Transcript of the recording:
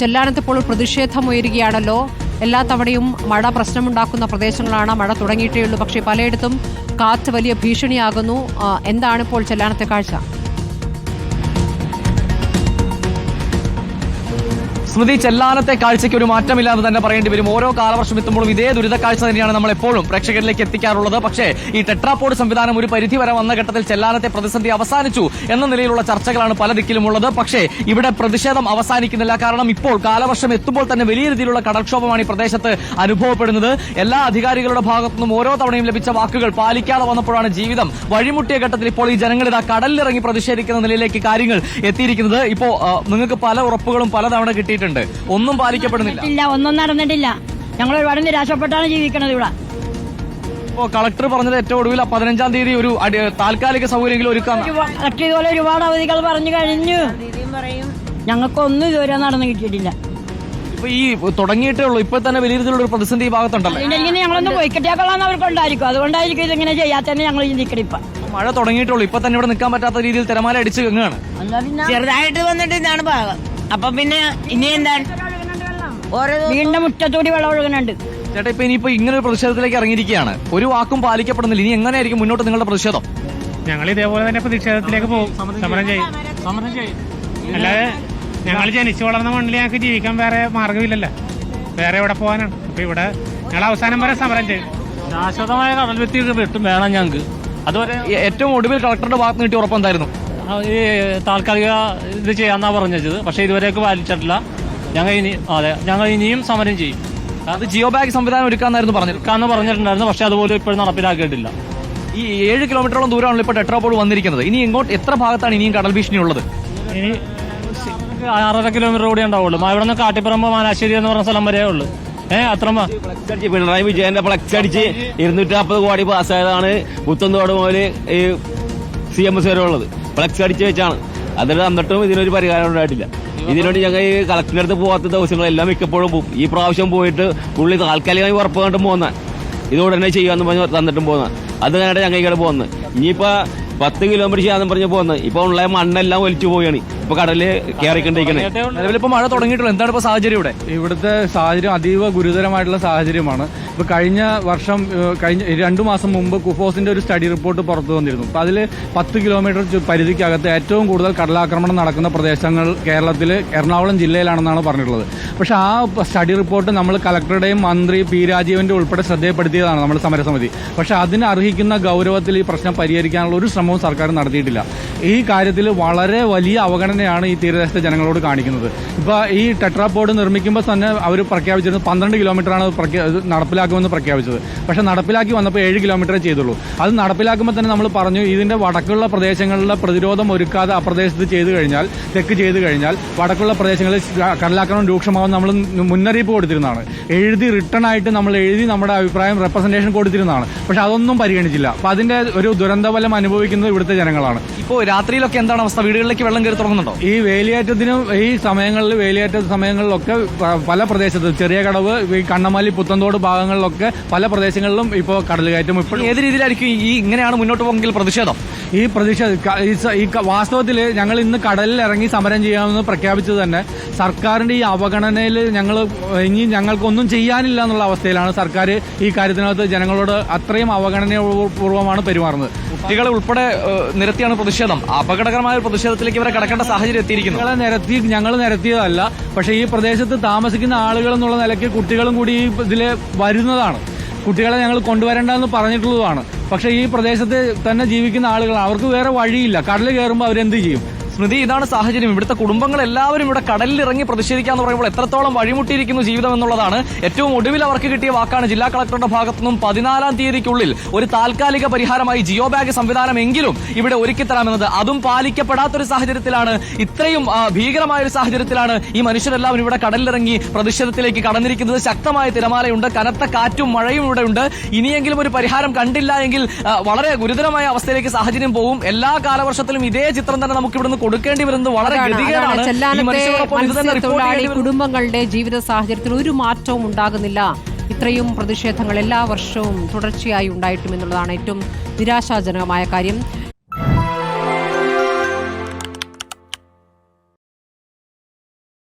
ചെല്ലാനത്ത് ഇപ്പോൾ പ്രതിഷേധം ഉയരുകയാണല്ലോ. എല്ലാ തവണയും മഴ പ്രശ്നമുണ്ടാക്കുന്ന പ്രദേശങ്ങളാണ്. മഴ തുടങ്ങിയിട്ടേ ഉള്ളൂ, പക്ഷേ പലയിടത്തും കാറ്റ് വലിയ ഭീഷണിയാകുന്നു. എന്താണിപ്പോൾ ചെല്ലാനത്തെ കാഴ്ച? സ്മൃതി, ചെല്ലാനത്തെ കാഴ്ചയ്ക്ക് ഒരു മാറ്റമില്ലാതെ തന്നെ പറയേണ്ടി വരും. ഓരോ കാലവർഷം എത്തുമ്പോഴും ഇതേ ദുരിത കാഴ്ച തന്നെയാണ് നമ്മൾ എപ്പോഴും പ്രേക്ഷകരിലേക്ക് എത്തിക്കാറുള്ളത്. പക്ഷേ ഈ ടെട്രാപോഡ് സംവിധാനം ഒരു പരിധി വരെ വന്ന ഘട്ടത്തിൽ ചെല്ലാനത്തെ പ്രതിസന്ധി അവസാനിച്ചു എന്ന നിലയിലുള്ള ചർച്ചകളാണ് പല ദിക്കിലുമുള്ളത്. പക്ഷേ ഇവിടെ പ്രതിഷേധം അവസാനിക്കുന്നില്ല. കാരണം ഇപ്പോൾ കാലവർഷം എത്തുമ്പോൾ തന്നെ വലിയ രീതിയിലുള്ള കടൽക്ഷോഭമാണ് ഈ പ്രദേശത്ത് അനുഭവപ്പെടുന്നത്. എല്ലാ അധികാരികളുടെ ഭാഗത്തുനിന്നും ഓരോ തവണയും ലഭിച്ച വാക്കുകൾ പാലിക്കാതെ വന്നപ്പോഴാണ് ജീവിതം വഴിമുട്ടിയ ഘട്ടത്തിൽ ഇപ്പോൾ ഈ ജനങ്ങൾ ഇതാ കടലിലിറങ്ങി പ്രതിഷേധിക്കുന്ന നിലയിലേക്ക് കാര്യങ്ങൾ എത്തിയിരിക്കുന്നത്. ഇപ്പോ നിങ്ങൾക്ക് പല ഉറപ്പുകളും പലതവണ കിട്ടിയിട്ടുണ്ട്, ഒന്നും പാലിക്കപ്പെടുന്നില്ല, ഒന്നും നടന്നിട്ടില്ല. ഞങ്ങൾ ഒരുപാട് നിരാശപ്പെട്ടാണ് ജീവിക്കുന്നത് ഇവിടെ. ഇപ്പോ കളക്ടർ പറഞ്ഞത് ഏറ്റവും ഒടുവിൽ 15-ാം തീയതി ഒരു താൽക്കാലിക സൗകര്യങ്ങൾ ഒരുക്കാം. കളക്ടർ ഇതുപോലെ ഒരുപാട് അവധികൾ പറഞ്ഞു കഴിഞ്ഞു. ഞങ്ങൾക്കൊന്നും ഇതുവരെ നടന്നു കിട്ടിയിട്ടില്ല. ഇപ്പൊ ഈ തുടങ്ങിയിട്ടേ ഉള്ളൂ, ഇപ്പൊ തന്നെ വലിയ രീതിയിലുള്ള ഒരു പ്രതിസന്ധി ഈ ഭാഗത്തുണ്ടല്ലോ. ഞങ്ങളൊന്ന് പോയി കിട്ടിയാക്കൊള്ളാന്ന് അവർക്കുണ്ടായിരിക്കും. അതുകൊണ്ടായിരിക്കും ഇതിങ്ങനെ ചെയ്യാത്തന്നെ ഞങ്ങൾ ചിന്തിക്കണം. ഇപ്പൊ മഴ തുടങ്ങിയിട്ടുള്ളൂ, ഇപ്പൊ തന്നെ ഇവിടെ നിൽക്കാൻ പറ്റാത്ത രീതിയിൽ തിരമാല അടിച്ച് കങ്ങാണ്. ചെറുതായിട്ട് വന്നിട്ട് ഇതാണ് ഭാഗം. അപ്പൊ പിന്നെ ഇനി എന്താണ് വീണ്ടും മുറ്റത്തൂടി വെള്ളം ഒഴുകുന്നുണ്ട്. ചേട്ടാ, ഇപ്പൊ ഇനിയിപ്പോ ഇങ്ങനെ ഒരു പ്രതിഷേധത്തിലേക്ക് ഇറങ്ങിയിരിക്കുകയാണ്, ഒരു വാക്കും പാലിക്കപ്പെടുന്നില്ല. ഇനി എങ്ങനെയായിരിക്കും മുന്നോട്ട് നിങ്ങളുടെ പ്രതിഷേധം? ഞങ്ങൾ ഇതേപോലെ തന്നെ പ്രതിഷേധത്തിലേക്ക് പോകും, സമരം ചെയ്യും. അല്ലാതെ ഞങ്ങൾ ജനിച്ചു വളർന്ന മണ്ണിൽ ഞങ്ങൾക്ക് ജീവിക്കാൻ വേറെ മാർഗമില്ലല്ലോ, വേറെ എവിടെ പോകാനാണ്. അപ്പൊ ഇവിടെ ഞങ്ങൾ അവസാനം വരെ സമരം ചെയ്യും. ശാശ്വതമായ കടൽ ഭിത്തി വേണം ഞങ്ങൾക്ക്. അതുവരെ ഏറ്റവും ഒടുവിൽ കളക്ടറുടെ ഭാഗത്ത് കിട്ടിയ ഉറപ്പെന്തായിരുന്നു? ഈ താൽക്കാലിക ഇത് ചെയ്യാന്നാ പറഞ്ഞത്, പക്ഷെ ഇതുവരെയൊക്കെ പാലിച്ചിട്ടില്ല. ഞങ്ങൾ ഇനിയും സമരം ചെയ്യും. അത് ജിയോ ബാഗ് സംവിധാനം ഒരുക്കാന്നായിരുന്നു പറഞ്ഞിട്ടുണ്ടായിരുന്നു, പക്ഷെ അതുപോലെ ഇപ്പോഴും നടപ്പിലാക്കിയിട്ടില്ല. ഈ 7 കിലോമീറ്ററോളം ദൂരമാണല്ലോ ഇപ്പോൾ ടെട്രാപോഡ് വന്നിരിക്കുന്നത്. ഇനി ഇങ്ങോട്ട് എത്ര ഭാഗത്താണ് ഇനിയും കടൽ ഭീഷണി ഉള്ളത്? ഇനി 6.5 കിലോമീറ്റർ കൂടി ഉണ്ടാവുള്ളൂ. ഇവിടെ നിന്ന് കാട്ടിപ്പറമ്പ് മാനാശ്ശേരി എന്ന് പറഞ്ഞ സ്ഥലം വരെ ഉള്ളു. അത്ര പിണറായി വിജയന്റെ ഫ്ലക്സ് അടിച്ച് 240 കോടി പാസ്സായതാണ് പുത്തൻതോട് മുതൽ ഈ CMS വരെ ഉള്ളത്. ഫ്ലക്സ് അടിച്ച് വെച്ചാണ്. അതിൽ തന്നിട്ടും ഇതിനൊരു പരിഹാരം ഉണ്ടായിട്ടില്ല. ഇതിനോട് ഞങ്ങൾ ഈ കളക്ടറിന്റെ അടുത്ത് പോകാത്ത ദിവസങ്ങളെല്ലാം മിക്കപ്പോഴും പോകും. ഈ പ്രാവശ്യം പോയിട്ട് പുള്ളി താൽക്കാലികമായി ഉറപ്പ് കണ്ടും പോകുന്ന ഇത് ഉടനെ ചെയ്യാന്ന് പറഞ്ഞ് തന്നിട്ടും പോകുന്ന അത് കഴിഞ്ഞിട്ട് ഞങ്ങൾ ഇവിടെ പോകുന്നത്. ഇനിയിപ്പോ 10 കിലോമീറ്റർ ചെയ്യാന്ന് പറഞ്ഞ് പോകുന്നത്. ഇപ്പൊ ഉള്ള മണ്ണെല്ലാം ഒലിച്ചു പോവുകയാണ്. ഇപ്പൊ കടല് കയറിക്കൊണ്ടിരിക്കണേ. നിലവിലിപ്പോ മഴ തുടങ്ങിയിട്ടുള്ളൂ. എന്താണ് ഇപ്പൊ സാഹചര്യം ഇവിടെ? ഇവിടുത്തെ സാഹചര്യം അതീവ ഗുരുതരമായിട്ടുള്ള സാഹചര്യമാണ്. ഇപ്പൊ കഴിഞ്ഞ വർഷം 2 മാസം മുമ്പ് കുഫോസിന്റെ ഒരു സ്റ്റഡി റിപ്പോർട്ട് പുറത്തു വന്നിരുന്നു. അപ്പൊ അതിൽ 10 കിലോമീറ്റർ പരിധിക്കകത്ത് ഏറ്റവും കൂടുതൽ കടലാക്രമണം നടക്കുന്ന പ്രദേശങ്ങൾ കേരളത്തിൽ എറണാകുളം ജില്ലയിലാണെന്നാണ് പറഞ്ഞിട്ടുള്ളത്. പക്ഷെ ആ സ്റ്റഡി റിപ്പോർട്ട് നമ്മൾ കലക്ടറുടെയും മന്ത്രി പി രാജീവന്റെ ഉൾപ്പെടെ ശ്രദ്ധയപ്പെടുത്തിയതാണ് നമ്മൾ സമരസമിതി. പക്ഷെ അതിന് അർഹിക്കുന്ന ഗൗരവത്തിൽ ഈ പ്രശ്നം പരിഹരിക്കാനുള്ള ഒരു ശ്രമവും സർക്കാർ നടത്തിയിട്ടില്ല. ഈ കാര്യത്തിൽ വളരെ വലിയ അവഗണനയാണ് ഈ തീരദേശത്തെ ജനങ്ങളോട് കാണിക്കുന്നത്. ഇപ്പൊ ഈ ടെട്രാപോഡ് നിർമ്മിക്കുമ്പോൾ തന്നെ അവർ പ്രഖ്യാപിച്ചിരുന്നത് 12 കിലോമീറ്ററാണ് നടപ്പിലാക്കുമെന്ന് പ്രഖ്യാപിച്ചത്. പക്ഷെ നടപ്പിലാക്കി വന്നപ്പോൾ 7 കിലോമീറ്ററേ ചെയ്തുള്ളൂ. അത് നടപ്പിലാക്കുമ്പോൾ തന്നെ നമ്മൾ പറഞ്ഞു ഇതിന്റെ വടക്കുള്ള പ്രദേശങ്ങളിലെ പ്രതിരോധം ഒരുക്കാതെ അപ്രദേശത്ത് ചെയ്തു കഴിഞ്ഞാൽ, തെക്ക് ചെയ്തു കഴിഞ്ഞാൽ വടക്കുള്ള പ്രദേശങ്ങളിൽ കടലാക്രമണം രൂക്ഷമാവും നമ്മൾ മുന്നറിയിപ്പ് കൊടുത്തിരുന്നതാണ്. റിട്ടേൺ ആയിട്ട് നമ്മൾ എഴുതി നമ്മുടെ അഭിപ്രായം റെപ്രസെന്റേഷൻ കൊടുത്തിരുന്നതാണ്. പക്ഷെ അതൊന്നും പരിഗണിച്ചില്ല. അപ്പൊ അതിന്റെ ഒരു ദുരന്തഫലം അനുഭവിക്കുന്നത് ഇവിടുത്തെ ജനങ്ങളാണ്. ഇപ്പോൾ രാത്രിയിലൊക്കെ എന്താണ് അവസ്ഥ? വീടുകളിലേക്ക് വെള്ളം കയറി തുടങ്ങുന്നുണ്ടോ? ഈ വേലിയേറ്റത്തിനും ഈ സമയങ്ങളിൽ വേലിയേറ്റ സമയങ്ങളിലൊക്കെ പല പ്രദേശത്ത് ചെറിയ കടവ്, ഈ കണ്ണമാലി, പുത്തൻതോട് ഭാഗങ്ങളിലൊക്കെ പല പ്രദേശങ്ങളിലും ഇപ്പോൾ കടലുകയറ്റം. ഇപ്പോൾ ഏത് രീതിയിലായിരിക്കും ഈ ഇങ്ങനെയാണ് മുന്നോട്ട് പോകുമെങ്കിൽ പ്രതിഷേധം? ഈ വാസ്തവത്തിൽ ഞങ്ങൾ ഇന്ന് കടലിൽ ഇറങ്ങി സമരം ചെയ്യാമെന്ന് പ്രഖ്യാപിച്ചത് തന്നെ സർക്കാരിന്റെ ഈ അവഗണനയിൽ ഇനി ഞങ്ങൾക്കൊന്നും ചെയ്യാനില്ല എന്നുള്ള അവസ്ഥയിലാണ് സർക്കാർ ഈ കാര്യത്തിനകത്ത് ജനങ്ങളോട് അത്രയും അവഗണനപൂർവ്വമാണ് പെരുമാറുന്നത്. കുട്ടികളെ ഉൾപ്പെടെ നിരത്തിയാണ് പ്രതിഷേധം. അപകടകരമായ ഒരു പ്രതിഷേധത്തിലേക്ക് ഇവരെ കടക്കേണ്ട സാഹചര്യം എത്തിയിരിക്കുന്നു. ഞങ്ങൾ നിരത്തിയതല്ല, പക്ഷേ ഈ പ്രദേശത്ത് താമസിക്കുന്ന ആളുകൾ എന്നുള്ള നിലയ്ക്ക് കുട്ടികളും കൂടി ഇതിൽ വരുന്നതാണ്. കുട്ടികളെ ഞങ്ങൾ കൊണ്ടുവരണ്ടെന്ന് പറഞ്ഞിട്ടുള്ളതാണ്. പക്ഷേ ഈ പ്രദേശത്ത് തന്നെ ജീവിക്കുന്ന ആളുകൾ, അവർക്ക് വേറെ വഴിയില്ല. കടൽ കയറുമ്പോൾ അവരെന്ത് ചെയ്യും? സ്മൃതി, ഇതാണ് സാഹചര്യം. ഇവിടുത്തെ കുടുംബങ്ങൾ എല്ലാവരും ഇവിടെ കടലിൽ ഇറങ്ങി പ്രതിഷേധിക്കാന്ന് പറയുമ്പോൾ എത്രത്തോളം വഴിമുട്ടിയിരിക്കുന്നു ജീവിതം എന്നുള്ളതാണ്. ഏറ്റവും ഒടുവിൽ അവർക്ക് കിട്ടിയ വാക്കാണ് ജില്ലാ കളക്ടറുടെ ഭാഗത്തുനിന്നും 14-ാം തീയതിക്കുള്ളിൽ ഒരു താൽക്കാലിക പരിഹാരമായി ജിയോ ബാഗ് സംവിധാനമെങ്കിലും ഇവിടെ ഒരുക്കിത്തരാമെന്നത്. അതും പാലിക്കപ്പെടാത്തൊരു സാഹചര്യത്തിലാണ്, ഇത്രയും ഭീകരമായ ഒരു സാഹചര്യത്തിലാണ് ഈ മനുഷ്യരെല്ലാവരും ഇവിടെ കടലിലിറങ്ങി പ്രതിഷേധത്തിലേക്ക് കടന്നിരിക്കുന്നത്. ശക്തമായ തിരമാലയുണ്ട്, കനത്ത കാറ്റും മഴയും ഇവിടെ ഉണ്ട്. ഇനിയെങ്കിലും ഒരു പരിഹാരം കണ്ടില്ല എങ്കിൽ വളരെ ഗുരുതരമായ അവസ്ഥയിലേക്ക് സാഹചര്യം പോകും. എല്ലാ കാലവർഷത്തിലും ഇതേ ചിത്രം തന്നെ നമുക്ക് ഇവിടുന്ന് കൊടുക്കേണ്ടി വരുന്നത് വളരെ ഗതികേടാണ്. കുടുംബങ്ങളുടെ ജീവിത സാഹചര്യത്തിൽ ഒരു മാറ്റവും ഉണ്ടാകുന്നില്ല. ഇത്രയും പ്രതിഷേധങ്ങൾ എല്ലാ വർഷവും തുടർച്ചയായി ഉണ്ടായിട്ടും എന്നുള്ളതാണ് ഏറ്റവും നിരാശാജനകമായ കാര്യം.